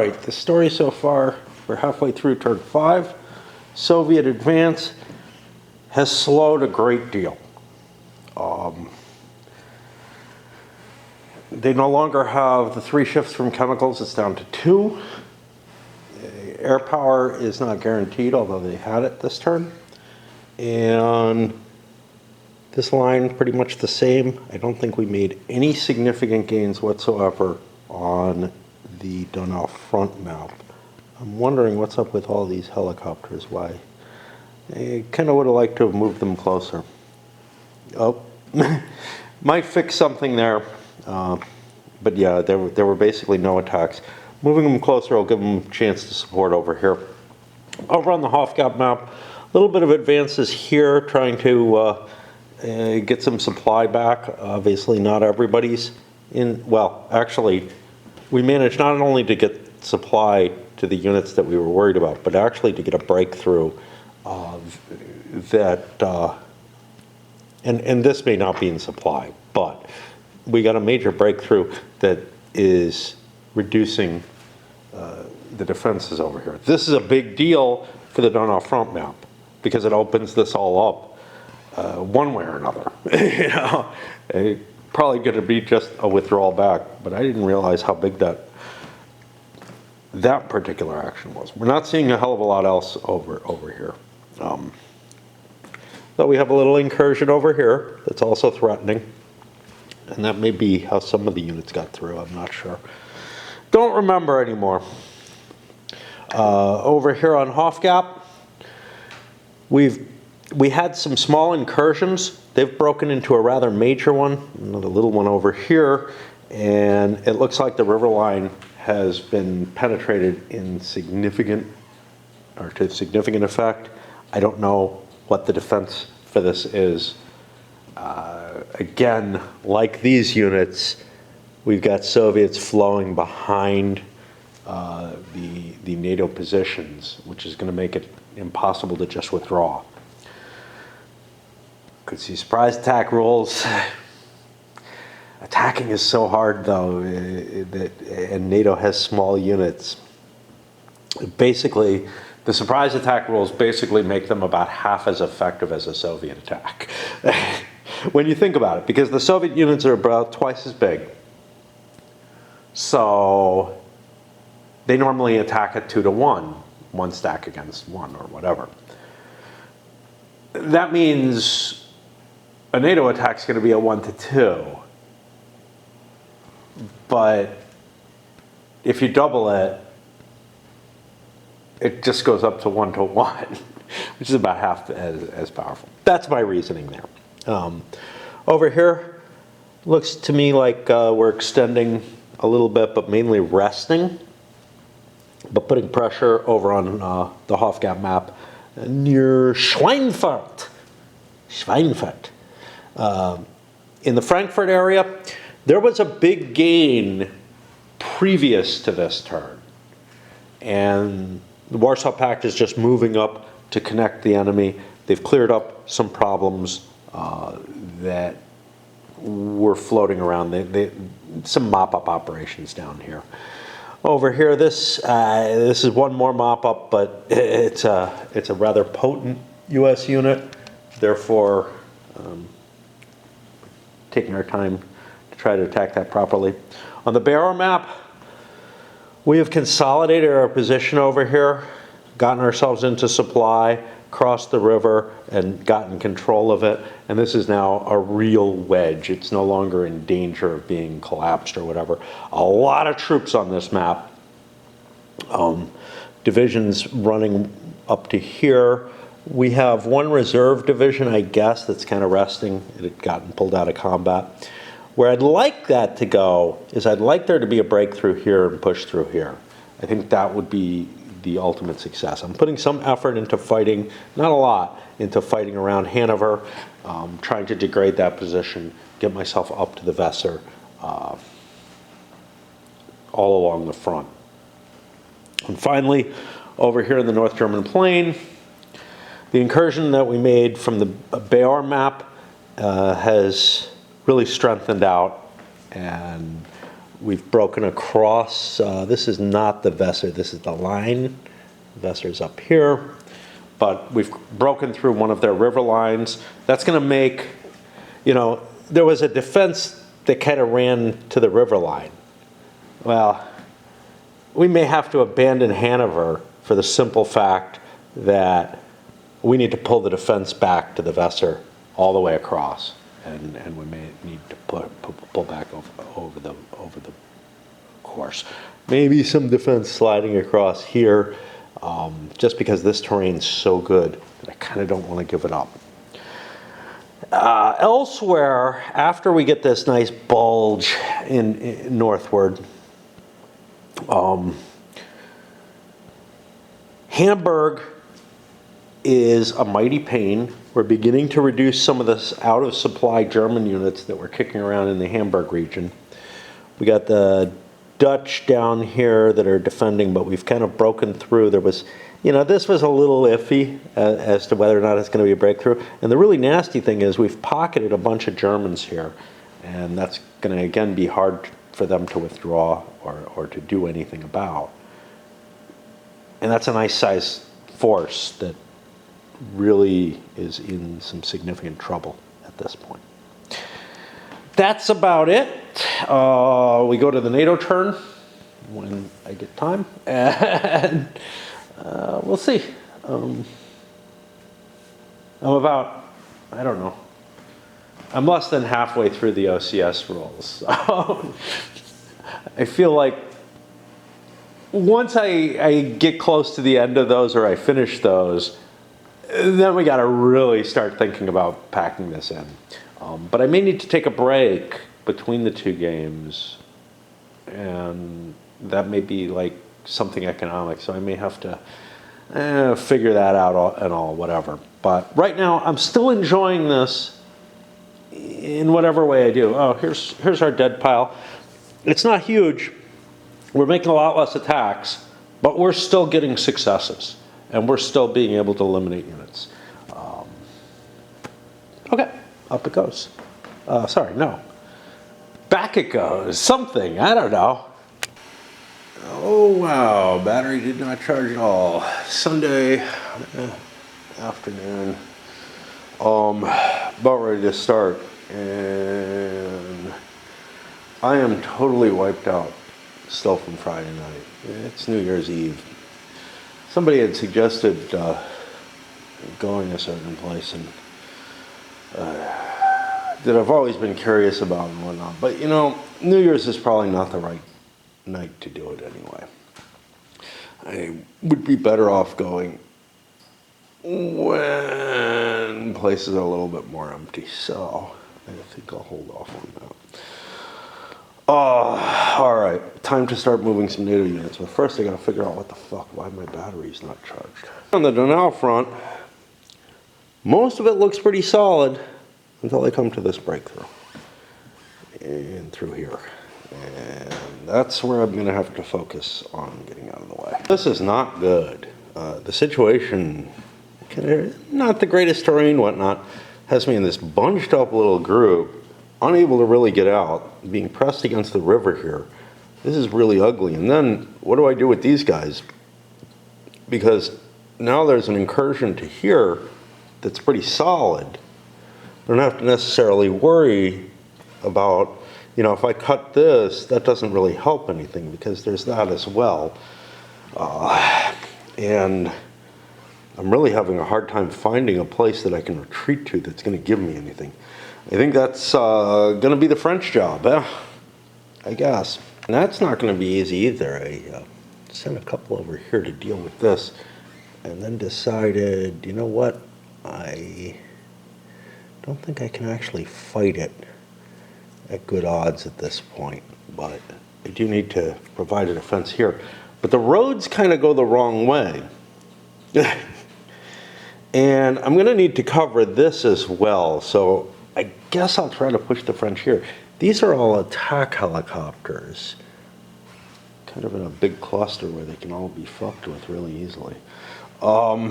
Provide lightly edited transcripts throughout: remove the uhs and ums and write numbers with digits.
Right, the story so far, we're halfway through turn 5. Soviet advance has slowed a great deal. They no longer have the 3 shifts from chemicals, it's down to 2. Air power is not guaranteed, although they had it this turn. And this line pretty much the same. I don't think we made any significant gains whatsoever on the Donau front map. I'm wondering what's up with all these helicopters, why. I kind of would have liked to have moved them closer. Oh, might fix something there. But yeah, there were basically no attacks. Moving them closer will give them a chance to support over here. Over on the Hofgap map, a little bit of advances here, trying to get some supply back. Obviously not everybody's in, well, actually, we managed not only to get supply to the units that we were worried about, but actually to get a breakthrough and this may not be in supply, but we got a major breakthrough that is reducing the defenses over here. This is a big deal for the Donau front map because it opens this all up one way or another. You know, probably going to be just a withdrawal back, but I didn't realize how big that particular action was. We're not seeing a hell of a lot else over here. But we have a little incursion over here that's also threatening, and that may be how some of the units got through. I'm not sure. Don't remember anymore. Over here on Hofgap, we had some small incursions. They've broken into a rather major one, another little one over here, and it looks like the river line has been penetrated in significant effect. I don't know what the defense for this is. Again, like these units, we've got Soviets flowing behind the NATO positions, which is going to make it impossible to just withdraw. Could see surprise attack rules. Attacking is so hard, though, and NATO has small units. Basically, the surprise attack rules basically make them about half as effective as a Soviet attack. When you think about it, because the Soviet units are about twice as big. So they normally attack at 2 to 1, one stack against one or whatever. That means a NATO attack is going to be a 1 to 2. But if you double it, it just goes up to 1 to 1, which is about half as powerful. That's my reasoning there. Over here, looks to me like we're extending a little bit, but mainly resting, but putting pressure over on the Hofgap map near Schweinfurt. In the Frankfurt area, there was a big gain previous to this turn, and the Warsaw Pact is just moving up to connect the enemy. They've cleared up some problems that were floating around. Some mop-up operations down here. Over here, this is one more mop-up, but it's a rather potent U.S. unit. Therefore, taking our time to try to attack that properly. On the Bear map, we have consolidated our position over here, gotten ourselves into supply, crossed the river, and gotten control of it. And this is now a real wedge. It's no longer in danger of being collapsed or whatever. A lot of troops on this map. Divisions running up to here. We have one reserve division, I guess, that's kind of resting. It had gotten pulled out of combat. Where I'd like that to go is I'd like there to be a breakthrough here and push through here. I think that would be the ultimate success. I'm putting some effort into fighting, not a lot, into fighting around Hanover, trying to degrade that position, get myself up to the Weser, all along the front. And finally, over here in the North German plain, the incursion that we made from the Beor map has really strengthened out, and we've broken across. This is not the Vesser, this is the line. Vesser's up here. But we've broken through one of their river lines. That's going to make, you know, there was a defense that kind of ran to the river line. Well, we may have to abandon Hanover for the simple fact that we need to pull the defense back to the Vesser all the way across. And we may need to pull back over the course. Maybe some defense sliding across here, just because this terrain's so good that I kind of don't want to give it up. Elsewhere, after we get this nice bulge in northward, Hamburg is a mighty pain. We're beginning to reduce some of this out of supply German units that were kicking around in the Hamburg region. We got the Dutch down here that are defending, but we've kind of broken through. There was, you know, this was a little iffy as to whether or not it's going to be a breakthrough. And the really nasty thing is we've pocketed a bunch of Germans here, and that's going to again be hard for them to withdraw or to do anything about. And that's a nice size force that really is in some significant trouble at this point. That's about it. We go to the NATO turn when I get time, and we'll see. I'm about, I don't know, I'm less than halfway through the OCS rules. So I feel like once I get close to the end of those or I finish those, then we got to really start thinking about packing this in. But I may need to take a break between the two games, and that may be like something economic, so I may have to figure that out and all, whatever. But right now, I'm still enjoying this in whatever way I do. Oh, here's our dead pile. It's not huge. We're making a lot less attacks, but we're still getting successes, and we're still being able to eliminate units. Okay, up it goes. Sorry, no. Back it goes. Something, I don't know. Oh, wow, battery did not charge at all. Sunday afternoon. About ready to start, and I am totally wiped out still from Friday night. It's New Year's Eve. Somebody had suggested going a certain place and that I've always been curious about and whatnot. But you know, New Year's is probably not the right night to do it anyway. I would be better off going when places are a little bit more empty. So I think I'll hold off on that. All right, time to start moving some NATO units. But first I gotta figure out why my battery's not charged. On the Donau front, most of it looks pretty solid until I come to this breakthrough. And through here. And that's where I'm gonna have to focus on getting out of the way. This is not good. The situation, not the greatest terrain, whatnot, has me in this bunched up little group, unable to really get out, being pressed against the river here. This is really ugly. And then what do I do with these guys? Because now there's an incursion to here that's pretty solid. I don't have to necessarily worry about, you know, if I cut this, that doesn't really help anything because there's that as well. And I'm really having a hard time finding a place that I can retreat to that's going to give me anything. I think that's going to be the French job, I guess. And that's not going to be easy either. I sent a couple over here to deal with this and then decided, you know what, I don't think I can actually fight it at good odds at this point, but I do need to provide a defense here. But the roads kind of go the wrong way. And I'm going to need to cover this as well, so I guess I'll try to push the French here. These are all attack helicopters, kind of in a big cluster where they can all be fucked with really easily. I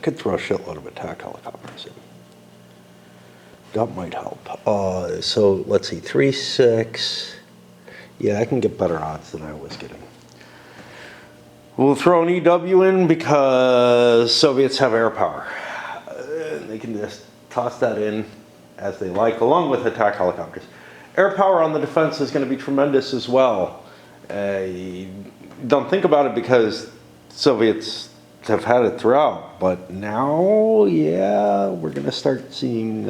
could throw a shitload of attack helicopters in. That might help. So let's see, 3-6. Yeah, I can get better odds than I was getting. We'll throw an EW in because Soviets have air power. They can just toss that in as they like, along with attack helicopters. Air power on the defense is going to be tremendous as well. Don't think about it because Soviets have had it throughout, but now, yeah, we're going to start seeing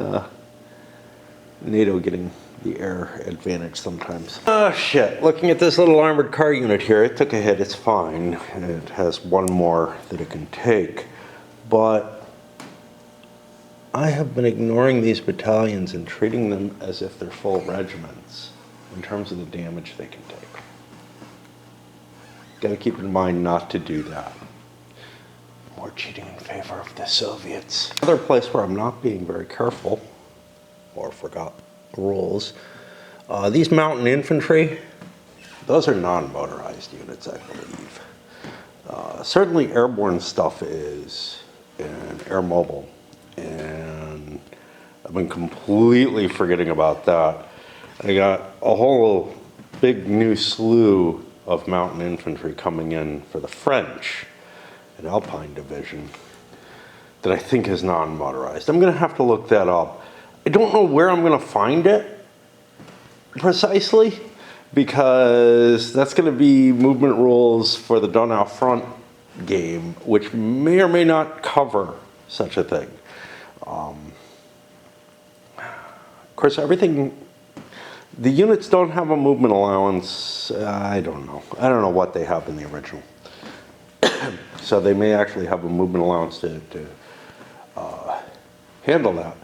NATO getting the air advantage sometimes. Oh shit, looking at this little armored car unit here, it took a hit, it's fine. It has one more that it can take, but I have been ignoring these battalions and treating them as if they're full regiments in terms of the damage they can take. Gotta keep in mind not to do that. More cheating in favor of the Soviets. Another place where I'm not being very careful, or forgot rules, these mountain infantry, those are non-motorized units, I believe. Certainly airborne stuff is, and air mobile, and I've been completely forgetting about that. I got a whole big new slew of mountain infantry coming in for the French, an Alpine division, that I think is non-motorized. I'm gonna have to look that up. I don't know where I'm gonna find it precisely, because that's gonna be movement rules for the Donau Front game, which may or may not cover such a thing. Of course, everything, the units don't have a movement allowance. I don't know. I don't know what they have in the original. So they may actually have a movement allowance to handle that.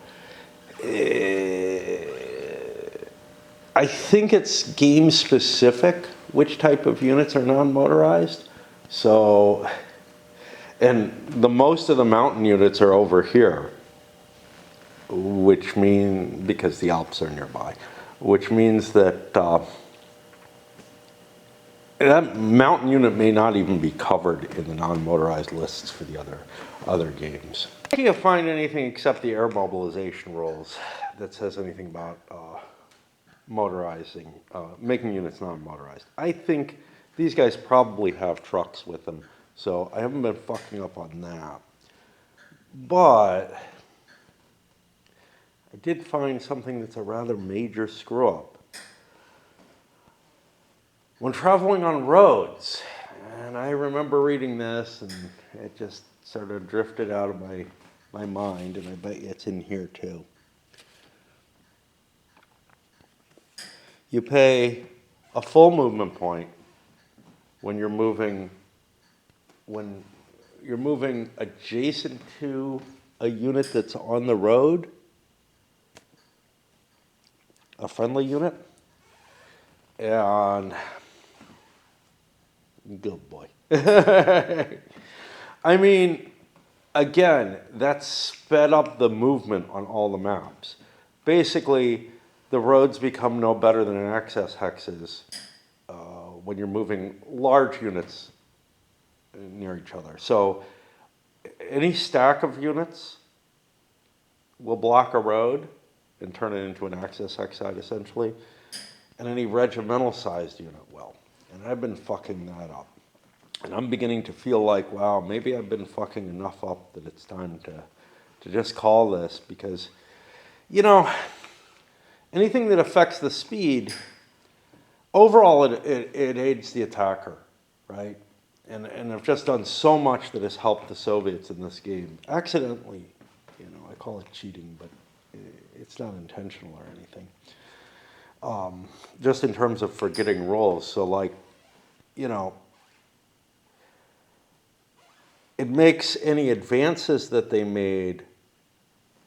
I think it's game specific which type of units are non-motorized. So, and the most of the mountain units are over here, which mean, because the Alps are nearby, which means that that mountain unit may not even be covered in the non-motorized lists for the other games. I can't find anything except the air mobilization rules that says anything about motorizing, making units non-motorized. I think these guys probably have trucks with them, so I haven't been fucking up on that. But I did find something that's a rather major screw-up. When traveling on roads, and I remember reading this and it just sort of drifted out of my mind, and I bet you it's in here too. You pay a full movement point when you're moving adjacent to a unit that's on the road, a friendly unit, and good boy. I mean, again, that sped up the movement on all the maps. Basically, the roads become no better than an access hex is when you're moving large units near each other. So any stack of units will block a road and turn it into an access hex site, essentially, and any regimental-sized unit will. And I've been fucking that up. And I'm beginning to feel like, wow, maybe I've been fucking enough up that it's time to just call this, because, you know, anything that affects the speed, overall it aids the attacker, right? And I've just done so much that has helped the Soviets in this game. Accidentally, you know, I call it cheating, but it's not intentional or anything. Just in terms of forgetting roles. So like, you know, it makes any advances that they made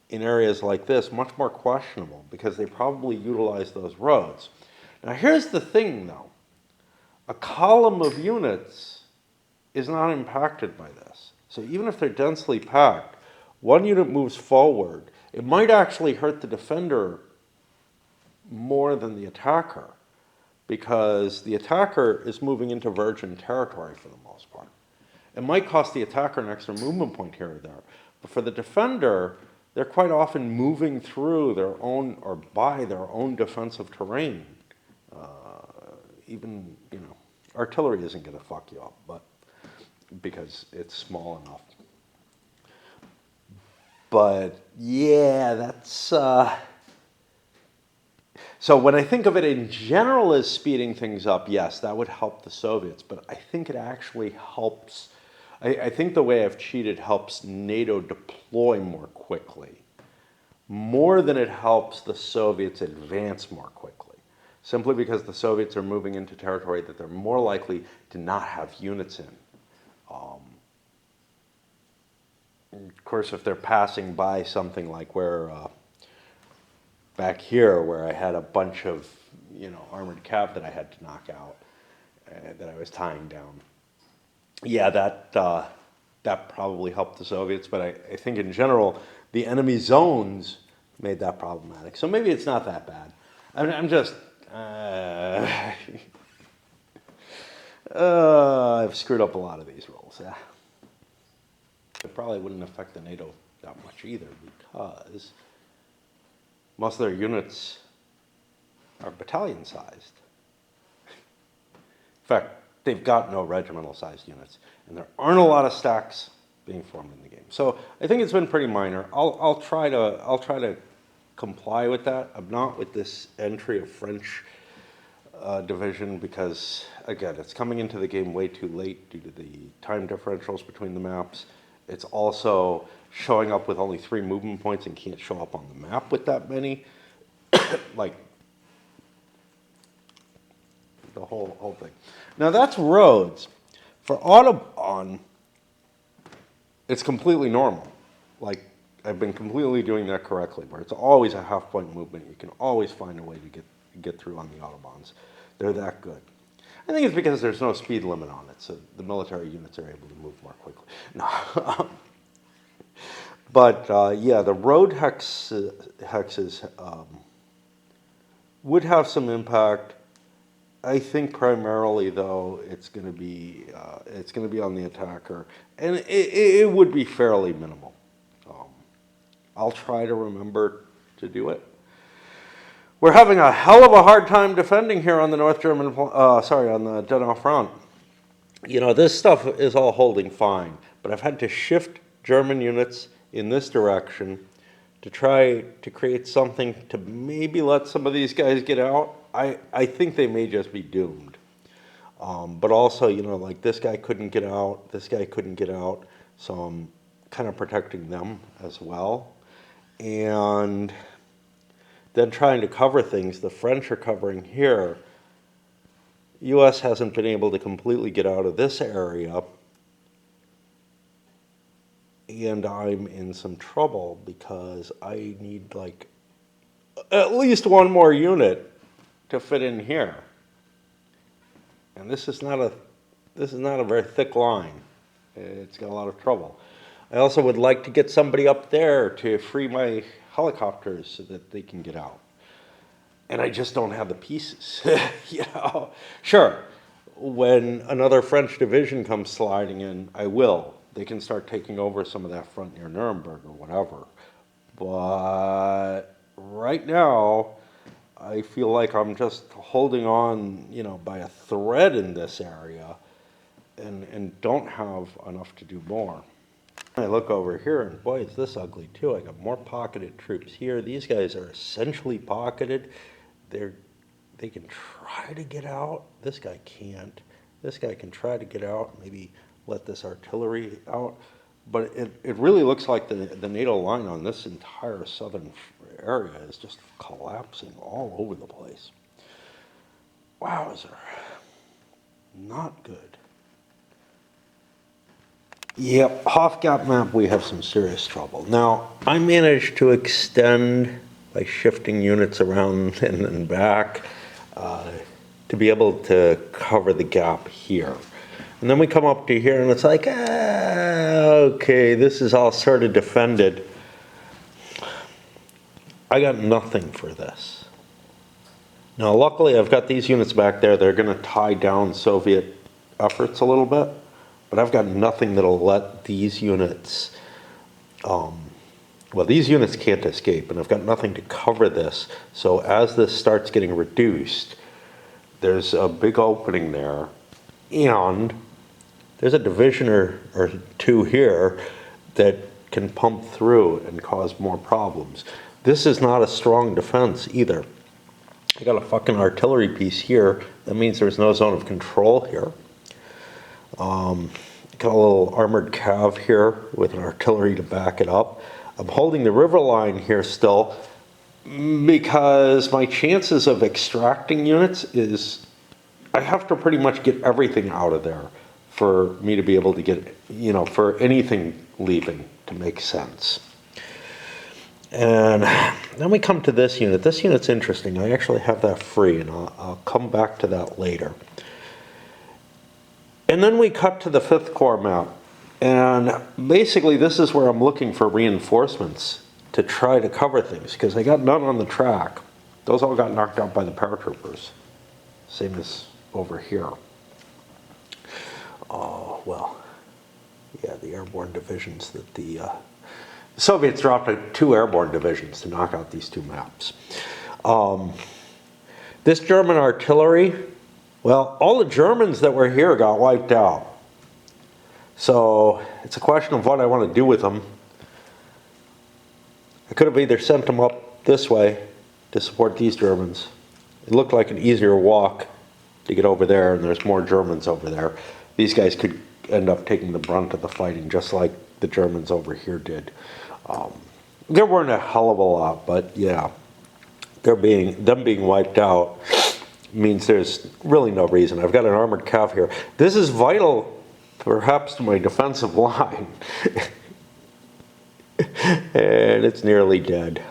in areas like this much more questionable, because they probably utilized those roads. Now here's the thing though, a column of units is not impacted by this. So even if they're densely packed, one unit moves forward, it might actually hurt the defender more than the attacker, because the attacker is moving into virgin territory for the most part. It might cost the attacker an extra movement point here or there, but for the defender, they're quite often moving through their own or by their own defensive terrain. Even, artillery isn't going to fuck you up, but because it's small enough. But yeah, that's so when I think of it in general as speeding things up, yes, that would help the Soviets, but I think it actually helps. I think the way I've cheated helps NATO deploy more quickly, more than it helps the Soviets advance more quickly, simply because the Soviets are moving into territory that they're more likely to not have units in. Of course, if they're passing by something like where, back here, where I had a bunch of, armored cav that I had to knock out, that I was tying down. Yeah, that probably helped the Soviets, but I think in general, the enemy zones made that problematic. So maybe it's not that bad. I'm just, I've screwed up a lot of these rolls. Yeah. It probably wouldn't affect the NATO that much either, because most of their units are battalion sized. In fact, they've got no regimental sized units, and there aren't a lot of stacks being formed in the game. So I think it's been pretty minor. I'll try to comply with that. I'm not with this entry of French division because, again, it's coming into the game way too late due to the time differentials between the maps. It's also showing up with only 3 movement points and can't show up on the map with that many. Like, the whole thing. Now that's roads. For Autobahn, it's completely normal. Like, I've been completely doing that correctly, where it's always a half-point movement. You can always find a way to get through on the Autobahns. They're that good. I think it's because there's no speed limit on it, so the military units are able to move more quickly. No. But yeah, the road hexes would have some impact. I think primarily, though, it's going to be on the attacker, and it would be fairly minimal. I'll try to remember to do it. We're having a hell of a hard time defending here on the North German, on the Donau front. This stuff is all holding fine, but I've had to shift German units in this direction to try to create something to maybe let some of these guys get out. I think they may just be doomed. But also, like this guy couldn't get out, this guy couldn't get out, so I'm kind of protecting them as well. And then trying to cover things, the French are covering here. U.S. hasn't been able to completely get out of this area, and I'm in some trouble because I need like at least one more unit to fit in here. And this is not a very thick line. It's got a lot of trouble. I also would like to get somebody up there to free my helicopters so that they can get out. And I just don't have the pieces. Sure, when another French division comes sliding in, I will. They can start taking over some of that front near Nuremberg or whatever. But right now, I feel like I'm just holding on, by a thread in this area and don't have enough to do more. I look over here, and boy, is this ugly too. I got more pocketed troops here. These guys are essentially pocketed. They can try to get out. This guy can't. This guy can try to get out, maybe let this artillery out. But it really looks like the NATO line on this entire southern area is just collapsing all over the place. Wowzer. Not good. Yep, Hofgap map, we have some serious trouble. Now, I managed to extend by shifting units around and then back to be able to cover the gap here. And then we come up to here and it's like, okay, this is all sort of defended. I got nothing for this. Now, luckily, I've got these units back there. They're going to tie down Soviet efforts a little bit. But I've got nothing that'll let these units Well, these units can't escape, and I've got nothing to cover this. So as this starts getting reduced, there's a big opening there, and there's a division or two here that can pump through and cause more problems. This is not a strong defense either. I got a fucking artillery piece here. That means there's no zone of control here. Got a little armored cav here with an artillery to back it up. I'm holding the river line here still because my chances of extracting units is I have to pretty much get everything out of there for me to be able to get, for anything leaving to make sense. And then we come to this unit. This unit's interesting. I actually have that free, and I'll come back to that later. And then we cut to the 5th Corps map. And basically this is where I'm looking for reinforcements to try to cover things, because I got none on the track. Those all got knocked out by the paratroopers. Same as over here. Oh, well, yeah, the airborne divisions that the Soviets dropped 2 airborne divisions to knock out these 2 maps. This German artillery, well, all the Germans that were here got wiped out. So it's a question of what I want to do with them. I could have either sent them up this way to support these Germans. It looked like an easier walk to get over there, and there's more Germans over there. These guys could end up taking the brunt of the fighting, just like the Germans over here did. There weren't a hell of a lot, but yeah, them being wiped out means there's really no reason. I've got an armored cav here. This is vital, perhaps, to my defensive line. And it's nearly dead.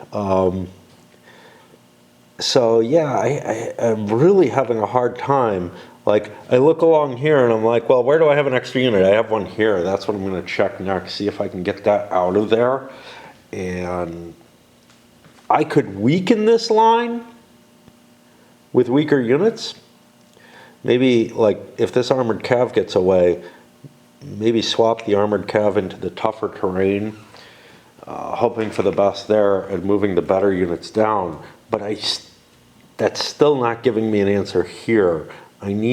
So yeah, I'm really having a hard time. Like, I look along here and I'm like, well, where do I have an extra unit? I have one here. That's what I'm going to check next, see if I can get that out of there. And I could weaken this line with weaker units. Maybe, like, if this armored cav gets away, maybe swap the armored cav into the tougher terrain, hoping for the best there and moving the better units down. But that's still not giving me an answer here. One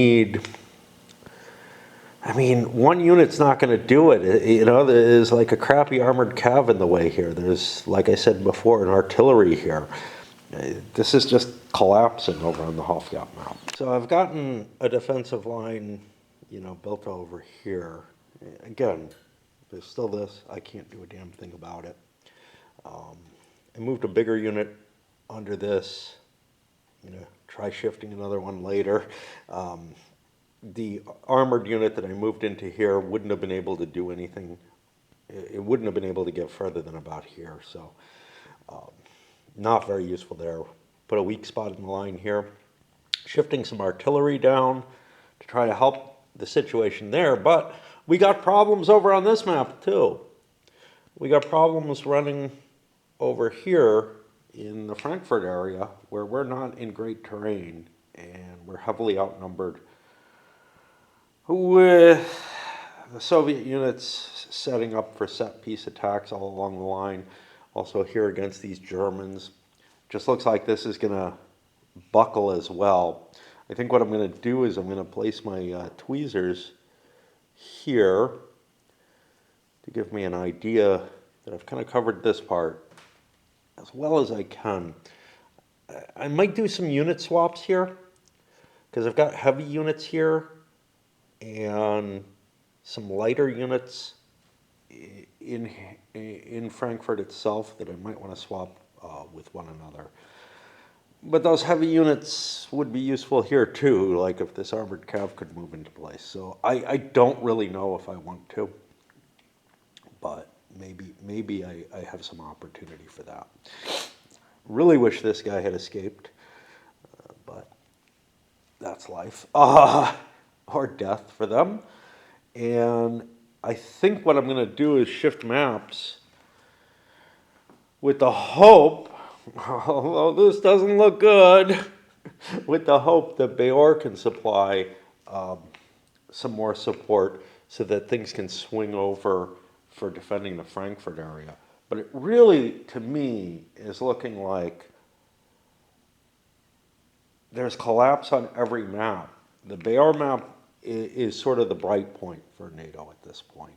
unit's not going to do it. There's like a crappy armored cav in the way here. There's, like I said before, an artillery here. This is just collapsing over on the Hofjagd map. So I've gotten a defensive line, built over here. Again, there's still this. I can't do a damn thing about it. I moved a bigger unit under this. Try shifting another one later. The armored unit that I moved into here wouldn't have been able to do anything. It wouldn't have been able to get further than about here. So not very useful there. Put a weak spot in the line here. Shifting some artillery down to try to help the situation there. But we got problems over on this map too. We got problems running over here in the Frankfurt area where we're not in great terrain and we're heavily outnumbered with the Soviet units setting up for set-piece attacks all along the line. Also here against these Germans. Just looks like this is going to buckle as well. I think what I'm going to do is I'm going to place my tweezers here to give me an idea that I've kind of covered this part as well as I can. I might do some unit swaps here because I've got heavy units here and some lighter units in Frankfurt itself that I might want to swap with one another. But those heavy units would be useful here too, like if this armored cav could move into place. So I don't really know if I want to, but maybe I have some opportunity for that. Really wish this guy had escaped, but that's life. Or death for them. And I think what I'm going to do is shift maps with the hope, although this doesn't look good, with the hope that Beor can supply some more support so that things can swing over for defending the Frankfurt area. But it really, to me, is looking like there's collapse on every map. The Bayar map is sort of the bright point for NATO at this point.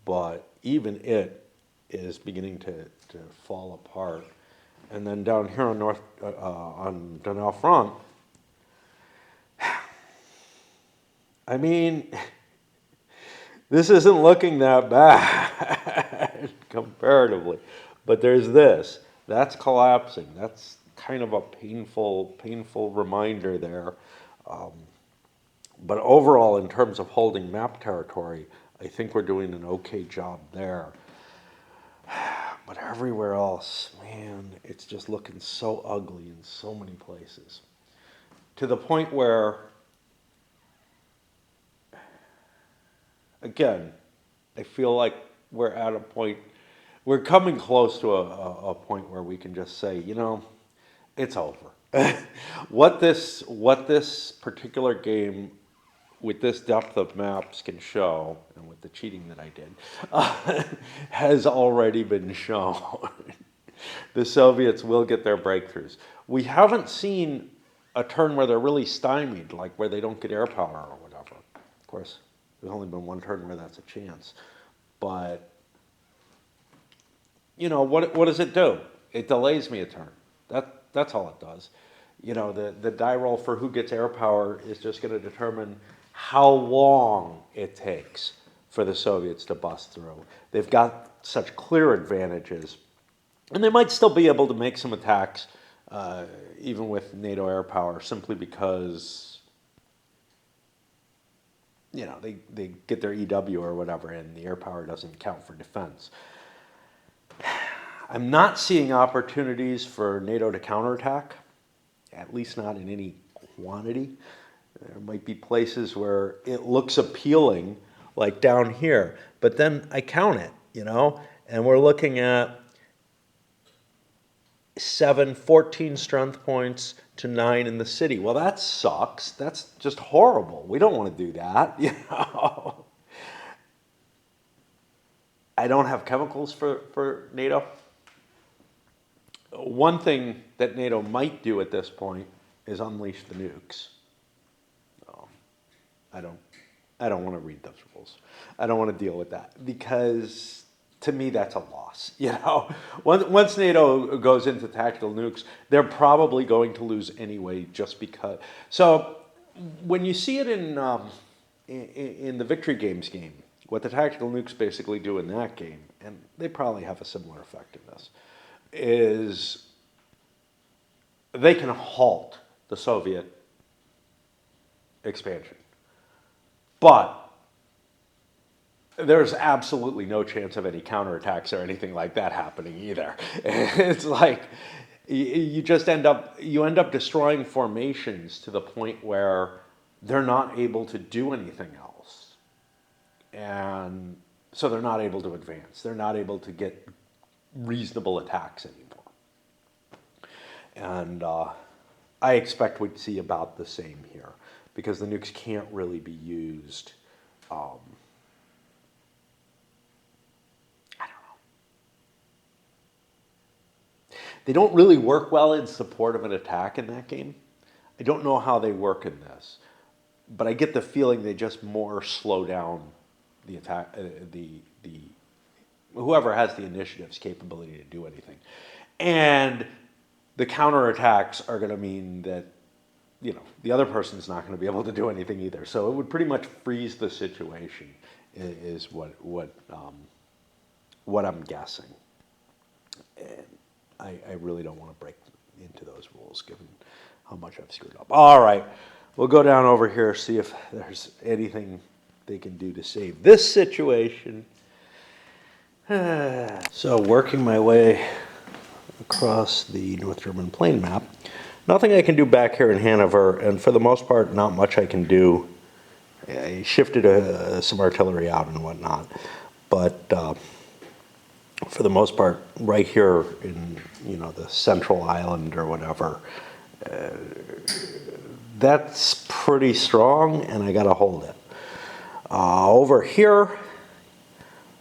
But even it is beginning to fall apart. And then down here on on Donau Front, I mean, this isn't looking that bad comparatively. But there's this. That's collapsing. That's kind of a painful reminder there. But overall, in terms of holding map territory, I think we're doing an okay job there. But everywhere else, man, it's just looking so ugly in so many places. To the point where, again, I feel like we're at a point, we're coming close to a point where we can just say, you know, it's over. What this particular game with this depth of maps can show, and with the cheating that I did, has already been shown. The Soviets will get their breakthroughs. We haven't seen a turn where they're really stymied, like where they don't get air power or whatever. Of course, there's only been one turn where that's a chance. But, you know, what does it do? It delays me a turn. That's all it does. You know, the die roll for who gets air power is just going to determine how long it takes for the Soviets to bust through. They've got such clear advantages. And they might still be able to make some attacks, even with NATO air power, simply because, you know, they get their EW or whatever, and the air power doesn't count for defense. I'm not seeing opportunities for NATO to counterattack, at least not in any quantity. There might be places where it looks appealing, like down here, but then I count it, you know, and we're looking at 14 strength points to 9 in the city. Well, that sucks. That's just horrible. We don't want to do that, you know. I don't have chemicals for NATO. One thing that NATO might do at this point is unleash the nukes. I don't want to read those rules. I don't want to deal with that because to me that's a loss. You know, once NATO goes into tactical nukes, they're probably going to lose anyway, just because. So when you see it in the Victory Games game, what the tactical nukes basically do in that game, and they probably have a similar effect in this, is they can halt the Soviet expansion. But there's absolutely no chance of any counterattacks or anything like that happening either. It's like you just end up destroying formations to the point where they're not able to do anything else. And so they're not able to advance. They're not able to get reasonable attacks anymore. And I expect we'd see about the same here, because the nukes can't really be used, I don't know. They don't really work well in support of an attack in that game. I don't know how they work in this, but I get the feeling they just more slow down the attack, whoever has the initiative's capability to do anything. And the counterattacks are going to mean that, you know, the other person's not going to be able to do anything either. So it would pretty much freeze the situation, is what I'm guessing. And I really don't want to break into those rules, given how much I've screwed up. All right, we'll go down over here, see if there's anything they can do to save this situation. So working my way across the North German plain map, nothing I can do back here in Hanover, and for the most part, not much I can do. I shifted some artillery out and whatnot, but for the most part, right here in, you know, the central island or whatever, that's pretty strong, and I got to hold it. Over here,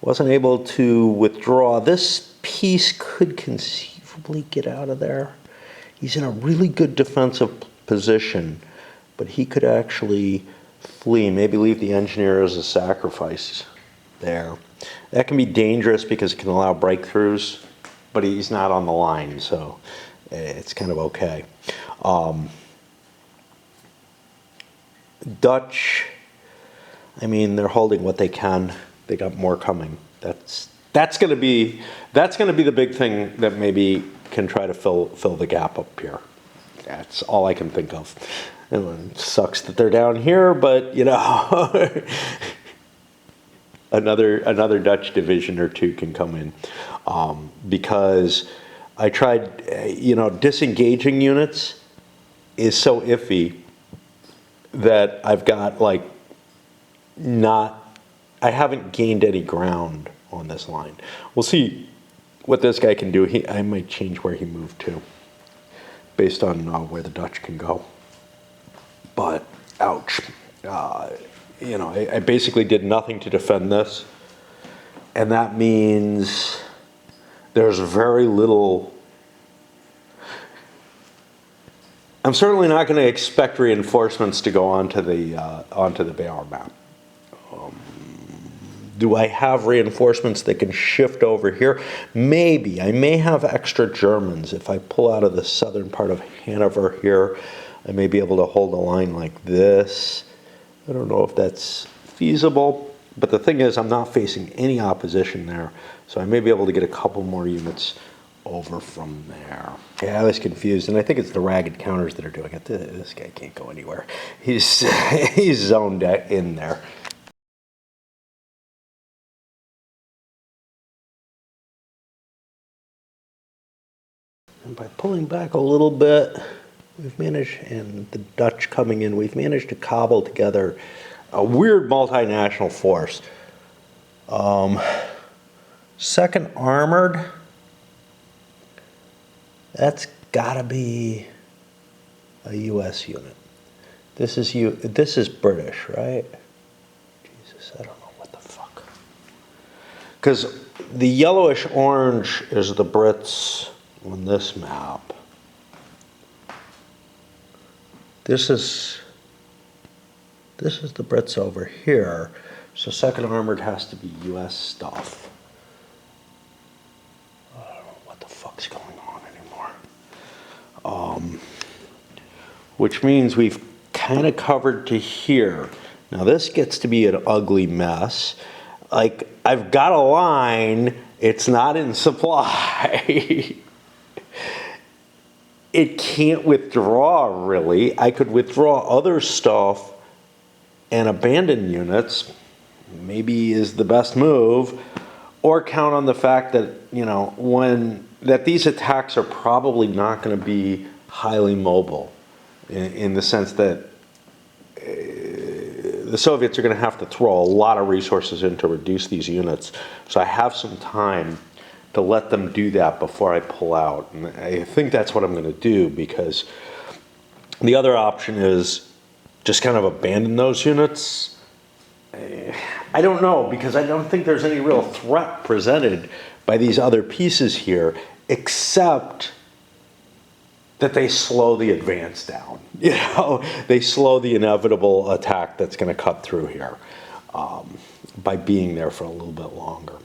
Wasn't able to withdraw. This piece could conceivably get out of there. He's in a really good defensive position, but he could actually flee, maybe leave the engineer as a sacrifice there. That can be dangerous because it can allow breakthroughs, but he's not on the line, so it's kind of okay. Dutch, I mean, they're holding what they can. They got more coming. That's going to be the big thing that maybe can try to fill the gap up here. That's all I can think of. It sucks that they're down here, but you know, another Dutch division or two can come in, because I tried, you know, disengaging units is so iffy that I've got like I haven't gained any ground on this line. We'll see what this guy can do. I might change where he moved to based on where the Dutch can go. But ouch. You know, I basically did nothing to defend this, and that means there's very little. I'm certainly not going to expect reinforcements to go onto the Béar map. Do I have reinforcements that can shift over here? Maybe. I may have extra Germans. If I pull out of the southern part of Hanover here, I may be able to hold a line like this. I don't know if that's feasible, but the thing is I'm not facing any opposition there, so I may be able to get a couple more units over from there. Yeah, I was confused, and I think it's the ragged counters that are doing it. This guy can't go anywhere. He's zoned in there. And by pulling back a little bit, we've managed, and the Dutch coming in, we've managed to cobble together a weird multinational force. Second Armored, that's gotta be a US unit. This is British, right? Jesus, I don't know what the fuck. Because the yellowish orange is the Brits on this map. This is the Brits over here. So Second Armored has to be US stuff. I don't know what the fuck's going on anymore. Which means we've kind of covered to here. Now this gets to be an ugly mess. Like, I've got a line, it's not in supply. It can't withdraw, really. I could withdraw other stuff and abandon units, maybe is the best move, or count on the fact that, you know, that these attacks are probably not going to be highly mobile, in the sense that the Soviets are going to have to throw a lot of resources in to reduce these units. So I have some time to let them do that before I pull out. And I think that's what I'm going to do, because the other option is just kind of abandon those units. I don't know, because I don't think there's any real threat presented by these other pieces here, except that they slow the advance down. You know, they slow the inevitable attack that's going to cut through here by being there for a little bit longer.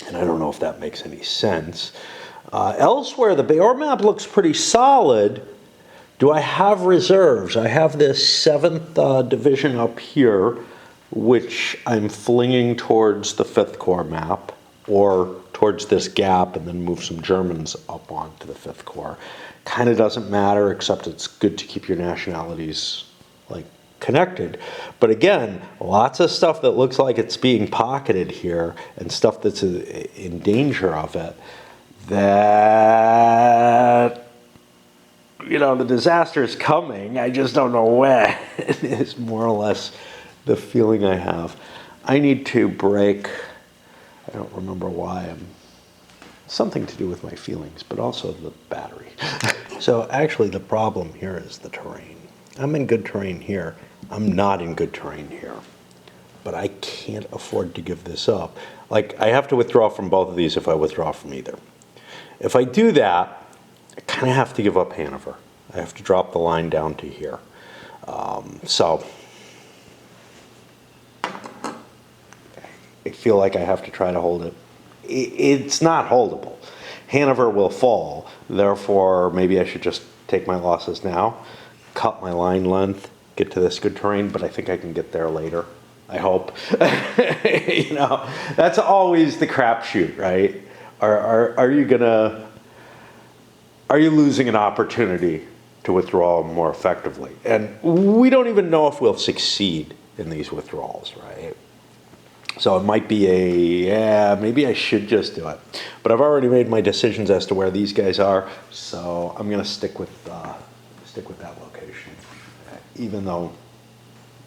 And I don't know if that makes any sense. Elsewhere, the Béar map looks pretty solid. Do I have reserves? I have this 7th Division up here, which I'm flinging towards the 5th Corps map, or towards this gap, and then move some Germans up onto the 5th Corps. Kind of doesn't matter, except it's good to keep your nationalities like connected. But again, lots of stuff that looks like it's being pocketed here, and stuff that's in danger of it, that, you know, the disaster is coming. I just don't know when. Is more or less the feeling I have. I need to break. I don't remember why. Something to do with my feelings, but also the battery. So actually the problem here is the terrain. I'm in good terrain here. I'm not in good terrain here. but I can't afford to give this up. Like, I have to withdraw from both of these if I withdraw from either. If I do that, I kind of have to give up Hanover. I have to drop the line down to here. So I feel like I have to try to hold it. It's not holdable. Hanover will fall, therefore maybe I should just take my losses now, cut my line length, get to this good terrain, but I think I can get there later. I hope. You know, that's always the crapshoot, right? Are you losing an opportunity to withdraw more effectively? And we don't even know if we'll succeed in these withdrawals, right? So it might be maybe I should just do it. But I've already made my decisions as to where these guys are, so I'm gonna stick with that location. Even though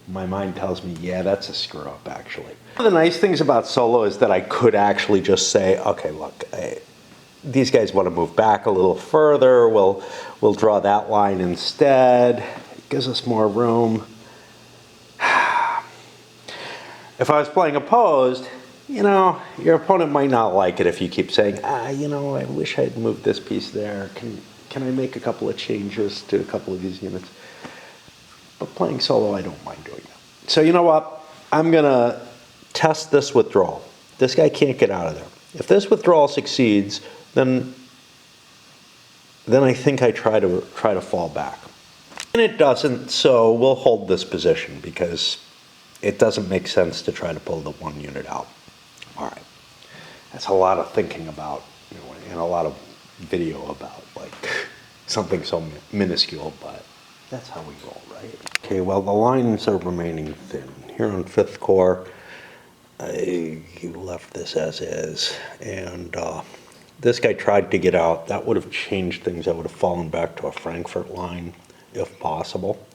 my mind tells me, yeah, that's a screw up actually. One of the nice things about solo is that I could actually just say, okay, look, these guys want to move back a little further, we'll draw that line instead. It gives us more room. If I was playing opposed, you know, your opponent might not like it if you keep saying, you know, I wish I'd moved this piece there. Can I make a couple of changes to a couple of these units? But playing solo, I don't mind doing that. So you know what? I'm gonna test this withdrawal. This guy can't get out of there. If this withdrawal succeeds, then I think I try to fall back. And it doesn't, so we'll hold this position because it doesn't make sense to try to pull the one unit out. All right, that's a lot of thinking about, you know, and a lot of video about like something so minuscule, but that's how we roll, right? Okay, well, the lines are remaining thin. Here on 5th Corps, I left this as is, and this guy tried to get out. That would have changed things. I would have fallen back to a Frankfurt line if possible.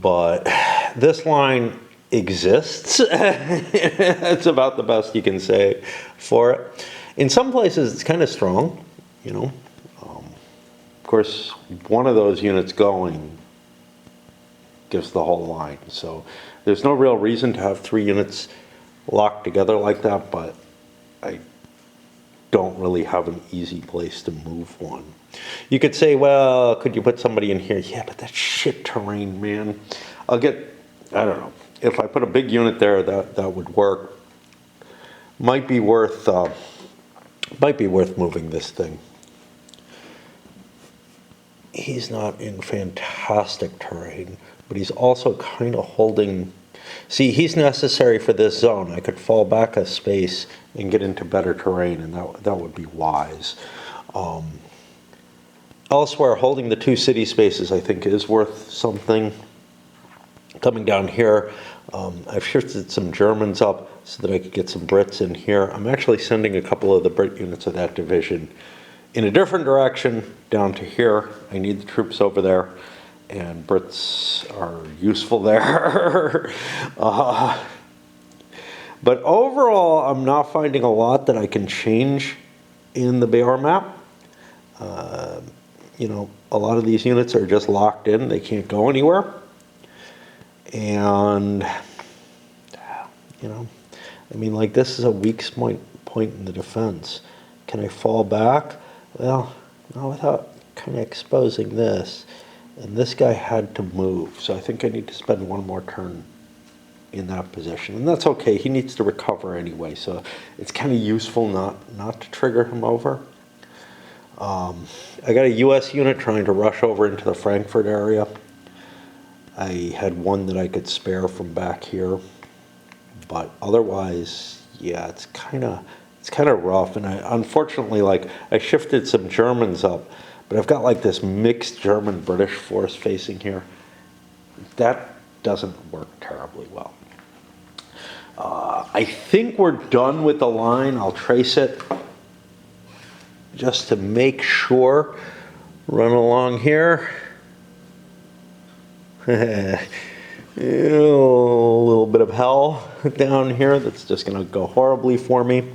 But this line exists. That's about the best you can say for it. In some places, it's kind of strong, you know. Of course, one of those units going gives the whole line. So there's no real reason to have 3 units locked together like that, but I don't really have an easy place to move one. You could say, well, could you put somebody in here? Yeah, but that's shit terrain, man. I don't know. If I put a big unit there, that would work. Might be worth moving this thing. He's not in fantastic terrain, but he's also kind of holding. See, he's necessary for this zone. I could fall back a space and get into better terrain, and that would be wise. Elsewhere, holding the 2 city spaces, I think, is worth something. Coming down here, I've shifted some Germans up so that I could get some Brits in here. I'm actually sending a couple of the Brit units of that division in a different direction down to here. I need the troops over there, and Brits are useful there. But overall, I'm not finding a lot that I can change in the Bayard map. You know, a lot of these units are just locked in. They can't go anywhere. And, you know, I mean, like, this is a weak point in the defense. Can I fall back? Well, not without kind of exposing this. And this guy had to move, so I think I need to spend one more turn in that position. And that's okay, he needs to recover anyway, so it's kind of useful not to trigger him over. I got a US unit trying to rush over into the Frankfurt area. I had one that I could spare from back here, but otherwise, yeah, it's kind of rough. And unfortunately, like, I shifted some Germans up, but I've got like this mixed German-British force facing here. That doesn't work terribly well. I think we're done with the line. I'll trace it just to make sure. Run along here. A little bit of hell down here that's just going to go horribly for me.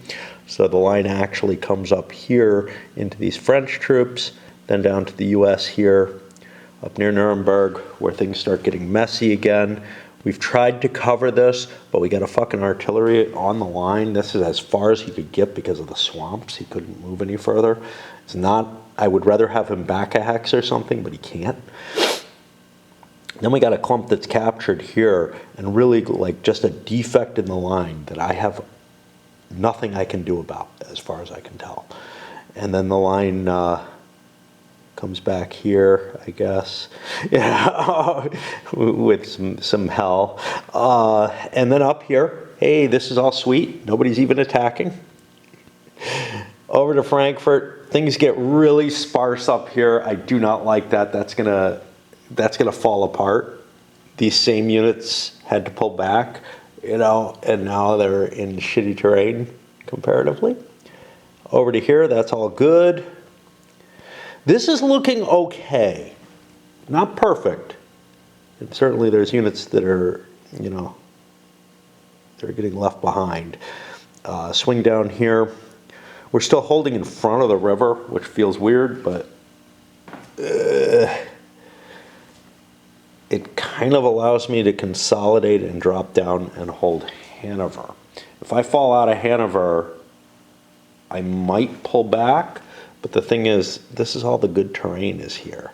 So the line actually comes up here into these French troops, then down to the US here, up near Nuremberg, where things start getting messy again. We've tried to cover this, but we got a fucking artillery on the line. This is as far as he could get because of the swamps. He couldn't move any further. It's not, I would rather have him back a hex or something, but he can't. Then we got a clump that's captured here, and really like just a defect in the line that I have nothing I can do about, as far as I can tell. And then the line comes back here, I guess, yeah, with some hell. And then up here, hey, this is all sweet. Nobody's even attacking. Over to Frankfurt, things get really sparse up here. I do not like that. That's gonna fall apart. These same units had to pull back, you know, and now they're in shitty terrain comparatively. Over to here, that's all good. This is looking okay. Not perfect. And certainly there's units that are, you know, they're getting left behind. Swing down here. We're still holding in front of the river, which feels weird, but it kind of allows me to consolidate and drop down and hold Hanover. If I fall out of Hanover, I might pull back, but the thing is, this is all the good terrain is here.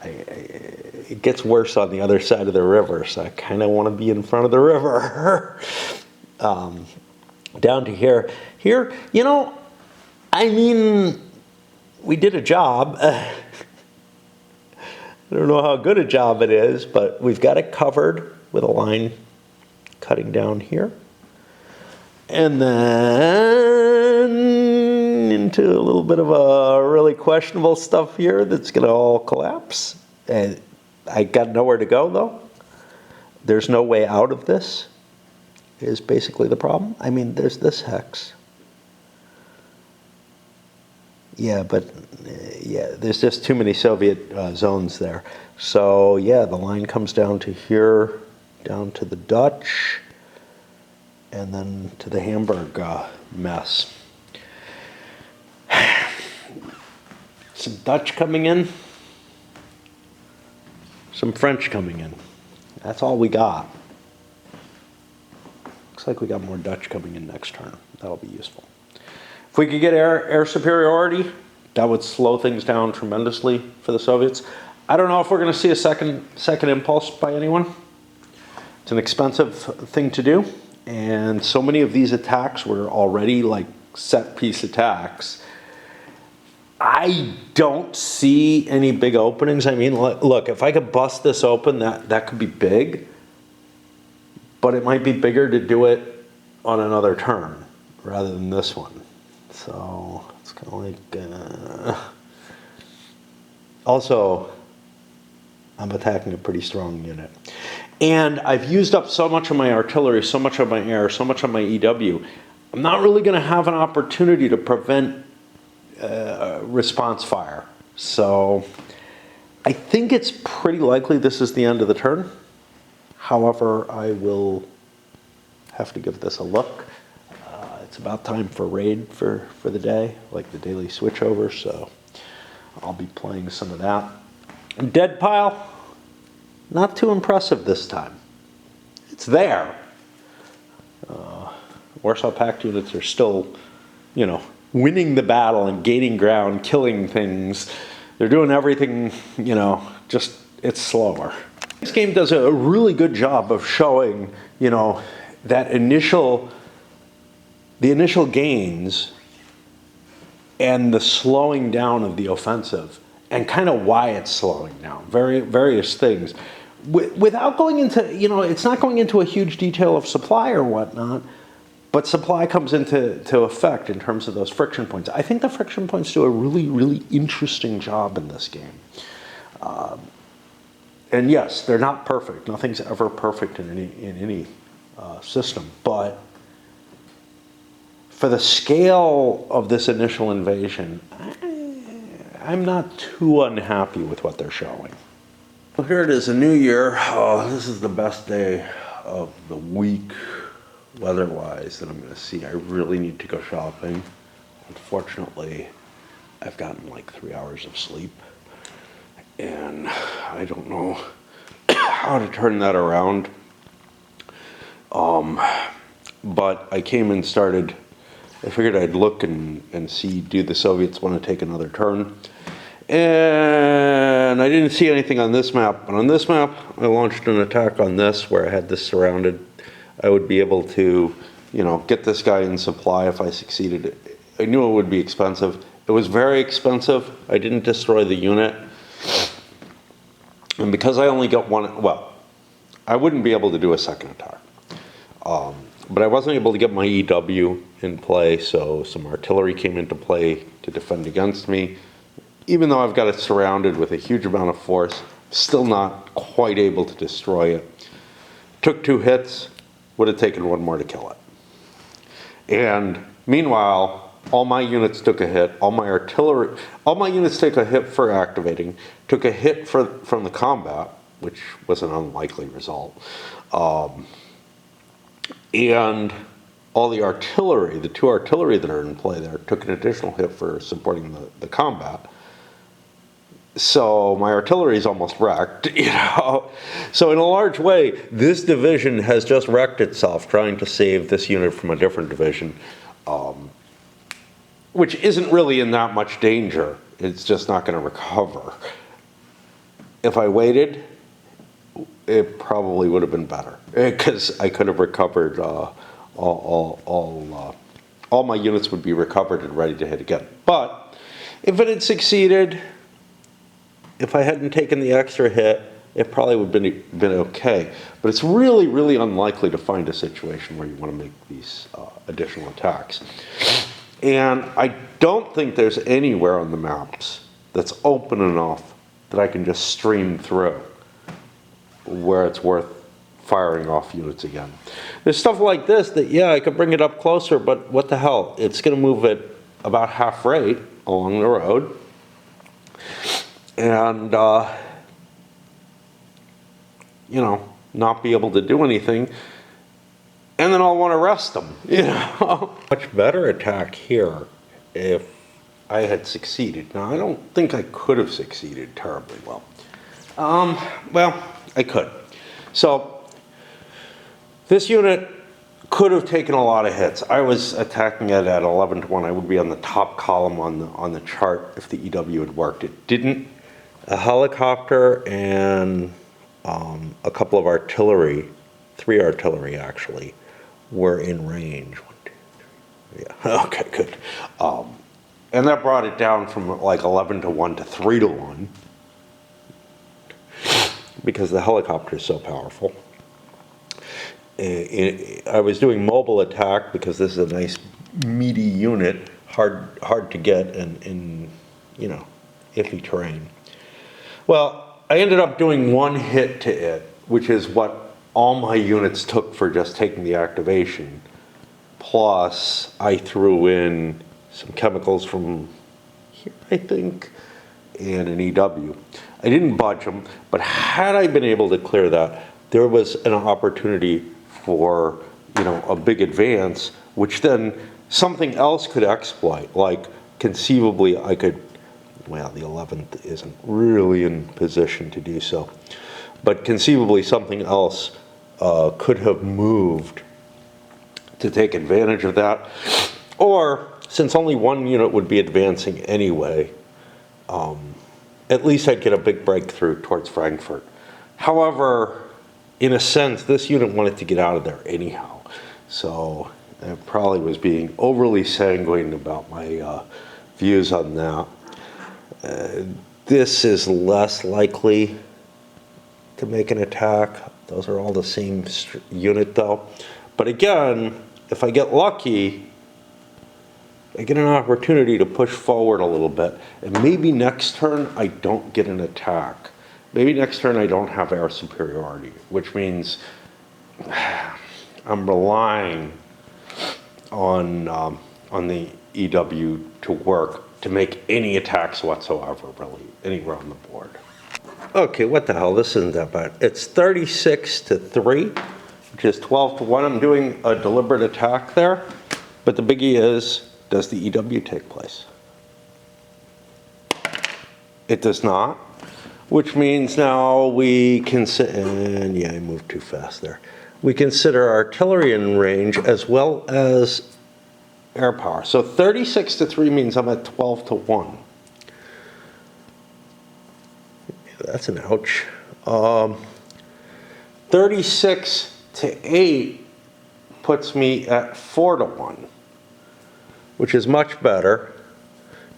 It gets worse on the other side of the river, so I kind of want to be in front of the river. Down to here. Here, you know, I mean, we did a job. I don't know how good a job it is, but we've got it covered with a line cutting down here. And then into a little bit of a really questionable stuff here that's going to all collapse. And I got nowhere to go, though. There's no way out of this, is basically the problem. I mean, there's this hex. Yeah, but yeah, there's just too many Soviet zones there. So yeah, the line comes down to here, down to the Dutch, and then to the Hamburg mess. Some Dutch coming in, some French coming in. That's all we got. Looks like we got more Dutch coming in next turn. That'll be useful. If we could get air superiority, that would slow things down tremendously for the Soviets. I don't know if we're going to see a second impulse by anyone. It's an expensive thing to do, and so many of these attacks were already like set piece attacks. I don't see any big openings. I mean, look, if I could bust this open, that could be big, but it might be bigger to do it on another turn rather than this one. So it's kind of like, also, I'm attacking a pretty strong unit. And I've used up so much of my artillery, so much of my air, so much of my EW. I'm not really going to have an opportunity to prevent response fire. So I think it's pretty likely this is the end of the turn. However, I will have to give this a look. It's about time for raid for the day, like the daily switchover, so I'll be playing some of that. Dead pile, not too impressive this time. It's there. Warsaw Pact units are still, you know, winning the battle and gaining ground, killing things. They're doing everything, you know, just it's slower. This game does a really good job of showing, you know, that the initial gains and the slowing down of the offensive and kind of why it's slowing down, various things. Without going into, you know, it's not going into a huge detail of supply or whatnot, but supply comes into effect in terms of those friction points. I think the friction points do a really, really interesting job in this game. And yes, they're not perfect. Nothing's ever perfect in any system, but for the scale of this initial invasion, I'm not too unhappy with what they're showing. Well, here it is, a new year. Oh, this is the best day of the week, weather-wise, that I'm going to see. I really need to go shopping. Unfortunately, I've gotten like 3 hours of sleep, and I don't know how to turn that around. But I came and started, I figured I'd look and see, do the Soviets want to take another turn? And I didn't see anything on this map, but on this map, I launched an attack on this where I had this surrounded. I would be able to, you know, get this guy in supply if I succeeded. I knew it would be expensive. It was very expensive. I didn't destroy the unit. And because I only got one, well, I wouldn't be able to do a second attack. But I wasn't able to get my EW in play, so some artillery came into play to defend against me. Even though I've got it surrounded with a huge amount of force, still not quite able to destroy it. Took 2 hits, would have taken 1 more to kill it. And meanwhile, all my units took a hit, all my units took a hit for activating, took a hit from the combat, which was an unlikely result. And all the artillery, the 2 artillery that are in play there, took an additional hit for supporting the combat. So my artillery is almost wrecked, you know. So in a large way, this division has just wrecked itself trying to save this unit from a different division, which isn't really in that much danger. It's just not going to recover. If I waited, it probably would have been better because I could have recovered all my units would be recovered and ready to hit again. But if it had succeeded, if I hadn't taken the extra hit, it probably would have been okay. But it's really, really unlikely to find a situation where you want to make these additional attacks. And I don't think there's anywhere on the maps that's open enough that I can just stream through where it's worth firing off units again. There's stuff like this that, yeah, I could bring it up closer, but what the hell? It's going to move at about half rate along the road. And, you know, not be able to do anything. And then I'll want to rest them, you know. Much better attack here if I had succeeded. Now, I don't think I could have succeeded terribly well. Well, I could. So, this unit could have taken a lot of hits. I was attacking it at 11 to 1. I would be on the top column on the chart if the EW had worked. It didn't. A helicopter and a couple of artillery, 3 artillery actually, were in range. 1, 2, 3. Yeah, okay, good. And that brought it down from like 11 to 1 to 3 to 1 because the helicopter is so powerful. I was doing mobile attack because this is a nice meaty unit, hard to get in you know, iffy terrain. Well, I ended up doing 1 hit to it, which is what all my units took for just taking the activation. Plus, I threw in some chemicals from here, I think, and an EW. I didn't budge them, but had I been able to clear that, there was an opportunity for, you know, a big advance, which then something else could exploit. Like, conceivably, I could, well, the 11th isn't really in position to do so, but conceivably something else could have moved to take advantage of that. Or, since only 1 unit would be advancing anyway, at least I'd get a big breakthrough towards Frankfurt. However, in a sense, this unit wanted to get out of there anyhow. So I probably was being overly sanguine about my views on that. This is less likely to make an attack. Those are all the same unit though. But again, if I get lucky, I get an opportunity to push forward a little bit. And maybe next turn I don't get an attack. Maybe next turn I don't have air superiority, which means I'm relying on the EW to work to make any attacks whatsoever, really, anywhere on the board. Okay, what the hell, this isn't that bad. It's 36 to 3, which is 12 to 1. I'm doing a deliberate attack there, but the biggie is, does the EW take place? It does not, which means now we can sit, and yeah, I moved too fast there. we consider artillery in range as well as air power. So 36 to 3 means I'm at 12 to 1. That's an ouch. 36 to 8 puts me at 4 to 1, which is much better.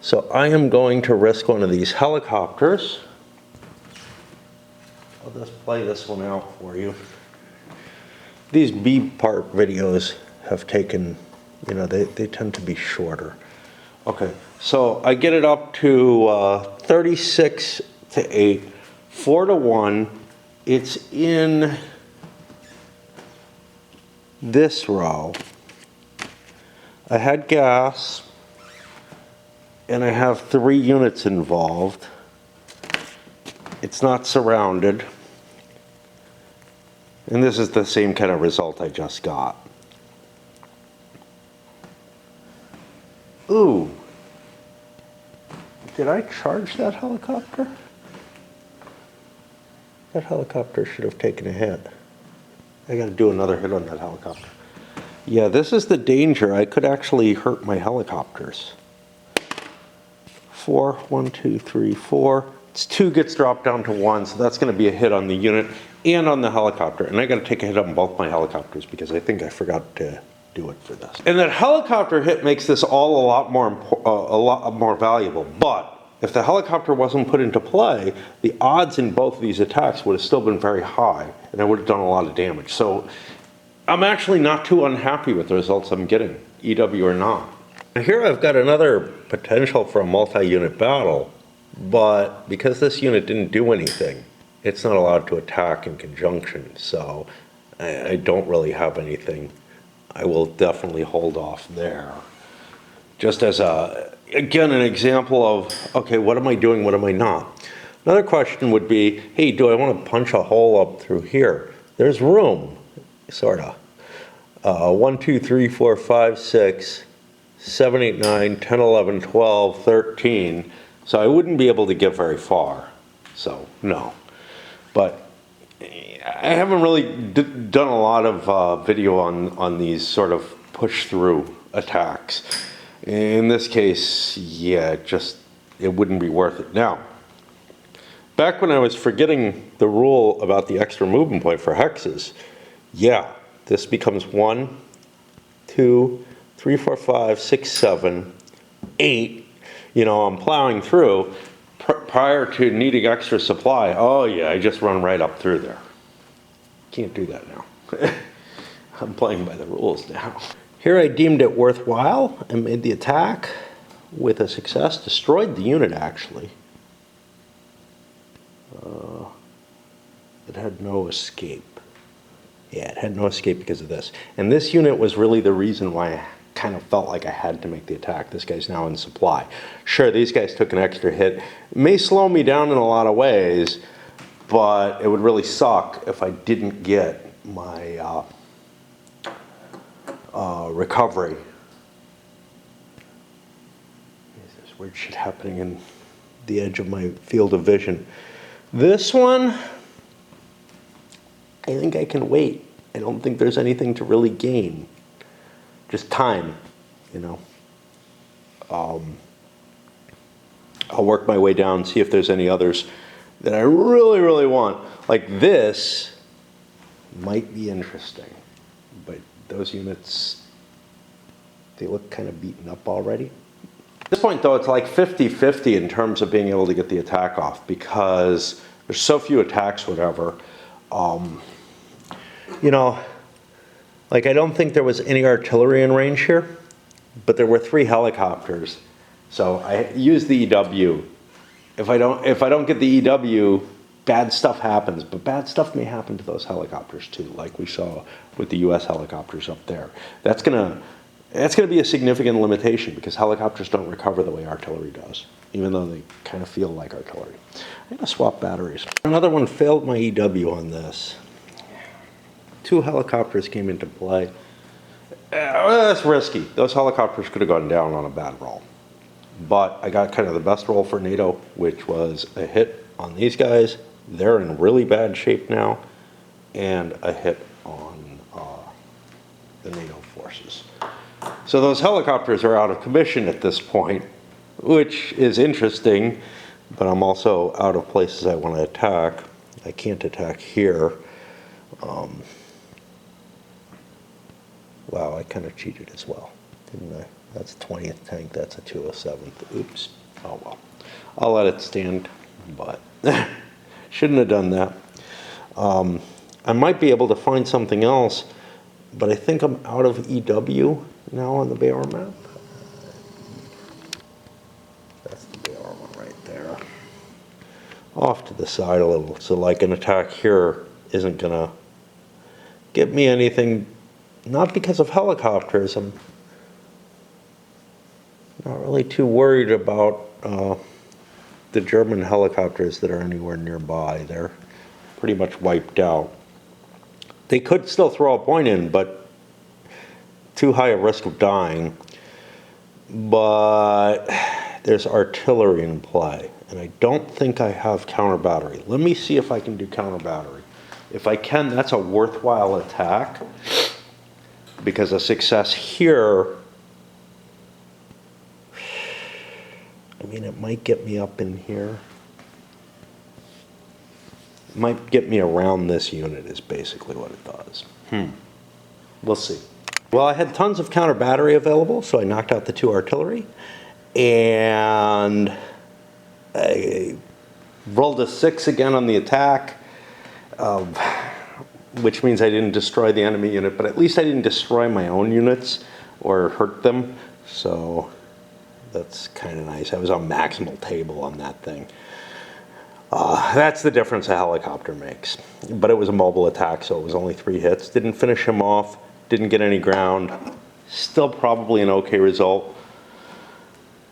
So I am going to risk one of these helicopters. I'll just play this one out for you. These B part videos have taken, you know, they tend to be shorter. Okay, so I get it up to 36 to 8, 4 to 1. It's in this row. I had gas, and I have 3 units involved. It's not surrounded. And this is the same kind of result I just got. Ooh. Did I charge that helicopter? That helicopter should have taken a hit. I gotta do another hit on that helicopter. Yeah, this is the danger. I could actually hurt my helicopters. 4, 1, 2, 3, 4. It's 2 gets dropped down to 1, so that's gonna be a hit on the unit and on the helicopter. And I gotta take a hit on both my helicopters because I think I forgot to do it for this. And that helicopter hit makes this all a lot more valuable. But if the helicopter wasn't put into play, the odds in both of these attacks would have still been very high, and I would have done a lot of damage. So I'm actually not too unhappy with the results I'm getting, EW or not. Here I've got another potential for a multi-unit battle, but because this unit didn't do anything, it's not allowed to attack in conjunction, so I don't really have anything. I will definitely hold off there. Just as again, an example of, okay, what am I doing, what am I not? Another question would be, hey, do I want to punch a hole up through here? There's room, sort of. 1, 2, 3, 4, 5, 6, 7, 8, 9, 10, 11, 12, 13. So I wouldn't be able to get very far, so no. But I haven't really done a lot of video on these sort of push-through attacks. In this case, yeah, it wouldn't be worth it. Now, back when I was forgetting the rule about the extra movement point for hexes, yeah, this becomes 1, 2, 3, 4, 5, 6, 7, 8. You know, I'm plowing through. Prior to needing extra supply, oh yeah, I just run right up through there. Can't do that now. I'm playing by the rules now. Here I deemed it worthwhile and made the attack with a success. Destroyed the unit, actually. It had no escape. Yeah, it had no escape because of this. And this unit was really the reason why I kind of felt like I had to make the attack. This guy's now in supply. Sure, these guys took an extra hit. It may slow me down in a lot of ways, but it would really suck if I didn't get my recovery. There's weird shit happening in the edge of my field of vision. This one, I think I can wait. I don't think there's anything to really gain. Just time, you know. I'll work my way down, see if there's any others that I really, really want. Like this might be interesting, but those units, they look kind of beaten up already. At this point though, it's like 50-50 in terms of being able to get the attack off because there's so few attacks, whatever. You know, like I don't think there was any artillery in range here, but there were 3 helicopters. So I used the EW. If I don't get the EW, bad stuff happens, but bad stuff may happen to those helicopters too, like we saw with the US helicopters up there. That's gonna be a significant limitation because helicopters don't recover the way artillery does, even though they kind of feel like artillery. I'm gonna swap batteries. Another one failed my EW on this. 2 helicopters came into play. That's risky. Those helicopters could have gone down on a bad roll. But I got kind of the best roll for NATO, which was a hit on these guys. They're in really bad shape now. And a hit on the NATO forces. So those helicopters are out of commission at this point, which is interesting, but I'm also out of places I want to attack. I can't attack here. Wow, I kind of cheated as well, didn't I? That's 20th tank, that's a 207th. Oops. Oh well. I'll let it stand, but shouldn't have done that. I might be able to find something else, but I think I'm out of EW now on the Bayor map. That's the Bayor one right there. Off to the side a little, so like an attack here isn't gonna get me anything, not because of helicopters. I'm not really too worried about the German helicopters that are anywhere nearby. They're pretty much wiped out. They could still throw a point in, but too high a risk of dying. But there's artillery in play, and I don't think I have counter battery. Let me see if I can do counter battery. If I can, that's a worthwhile attack, because a success here, I mean, it might get me up in here. It might get me around this unit is basically what it does. We'll see. Well, I had tons of counter battery available, so I knocked out the 2 artillery. And I rolled a 6 again on the attack, which means I didn't destroy the enemy unit, but at least I didn't destroy my own units or hurt them. So that's kind of nice. I was on maximal table on that thing. That's the difference a helicopter makes. But it was a mobile attack, so it was only 3 hits. Didn't finish him off, didn't get any ground. Still probably an okay result.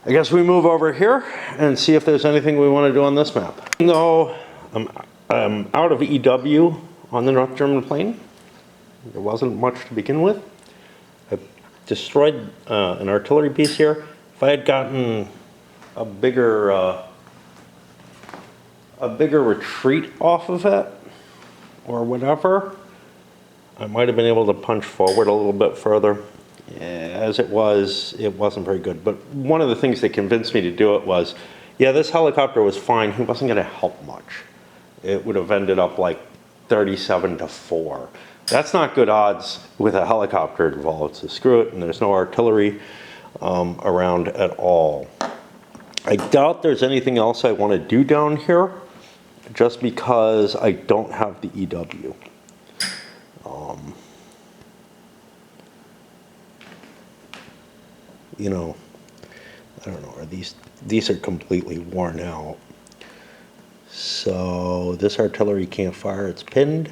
I guess we move over here and see if there's anything we want to do on this map. No, I'm out of EW on the North German plain. There wasn't much to begin with. I destroyed an artillery piece here. If I had gotten a bigger retreat off of it, or whatever, I might have been able to punch forward a little bit further. As it was, it wasn't very good. But one of the things that convinced me to do it was, yeah, this helicopter was fine. He wasn't going to help much. It would have ended up like 37-4. That's not good odds with a helicopter involved, so screw it, and there's no artillery around at all. I doubt there's anything else I want to do down here, just because I don't have the EW. You know, I don't know, are these are completely worn out. So this artillery can't fire, it's pinned.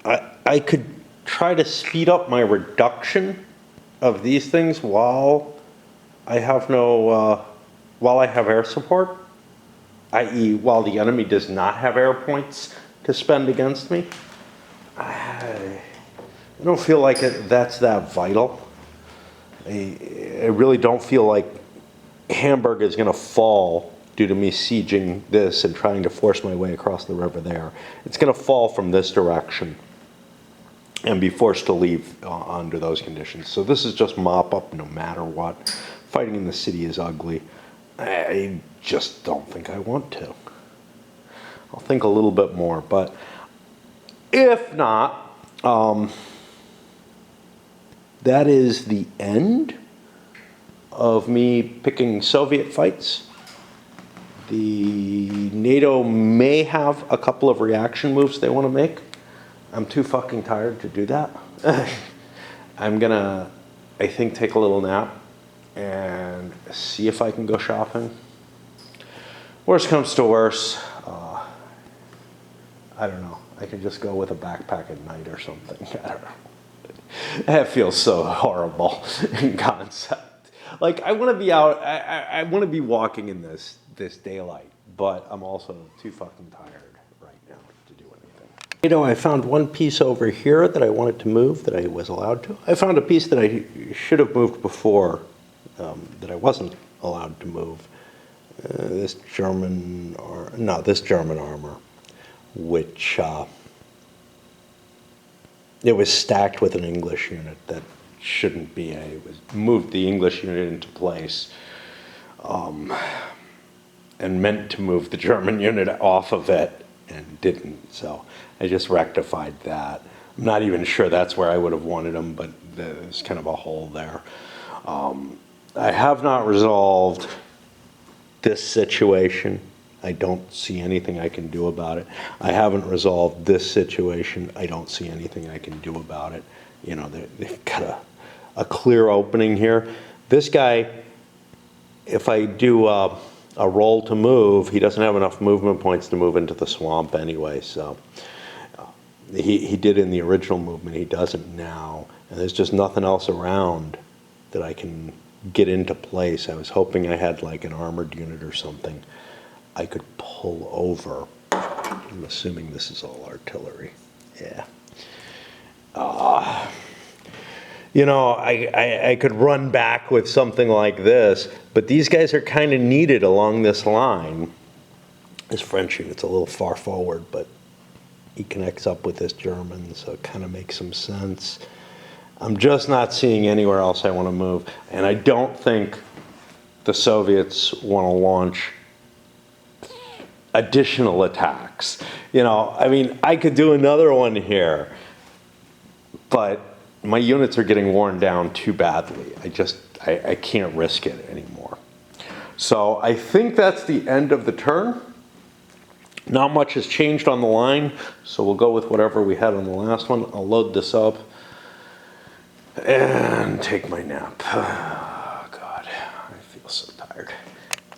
I could try to speed up my reduction of these things while I have while I have air support, i.e. while the enemy does not have air points to spend against me. I don't feel like that's that vital. I really don't feel like Hamburg is going to fall due to me sieging this and trying to force my way across the river there. It's going to fall from this direction and be forced to leave under those conditions. So this is just mop up no matter what. Fighting in the city is ugly. I just don't think I want to. I'll think a little bit more, but if not, that is the end of me picking Soviet fights. The NATO may have a couple of reaction moves they want to make. I'm too fucking tired to do that. I'm gonna, I think, take a little nap and see if I can go shopping. Worst comes to worst, I don't know. I could just go with a backpack at night or something. I don't know. That feels so horrible in concept. Like, I want to be out, I want to be walking in this daylight, but I'm also too fucking tired right now to do anything. You know, I found one piece over here that I wanted to move that I was allowed to. I found a piece that I should have moved before that I wasn't allowed to move. This German armor, which it was stacked with an English unit that shouldn't be. I moved the English unit into place and meant to move the German unit off of it and didn't. So I just rectified that. I'm not even sure that's where I would have wanted them, but there's kind of a hole there. I have not resolved this situation. I don't see anything I can do about it. I haven't resolved this situation. I don't see anything I can do about it. You know, they've got a clear opening here. This guy, if I do a roll to move, he doesn't have enough movement points to move into the swamp anyway, so he did in the original movement, he doesn't now, and there's just nothing else around that I can get into place. I was hoping I had like an armored unit or something I could pull over. I'm assuming this is all artillery. Yeah. You know, I could run back with something like this, but these guys are kind of needed along this line. This French unit's a little far forward, but he connects up with this German, so it kind of makes some sense. I'm just not seeing anywhere else I want to move, and I don't think the Soviets want to launch additional attacks. You know, I mean, I could do another one here, but my units are getting worn down too badly. I can't risk it anymore. So I think that's the end of the turn. Not much has changed on the line, so we'll go with whatever we had on the last one. I'll load this up and take my nap.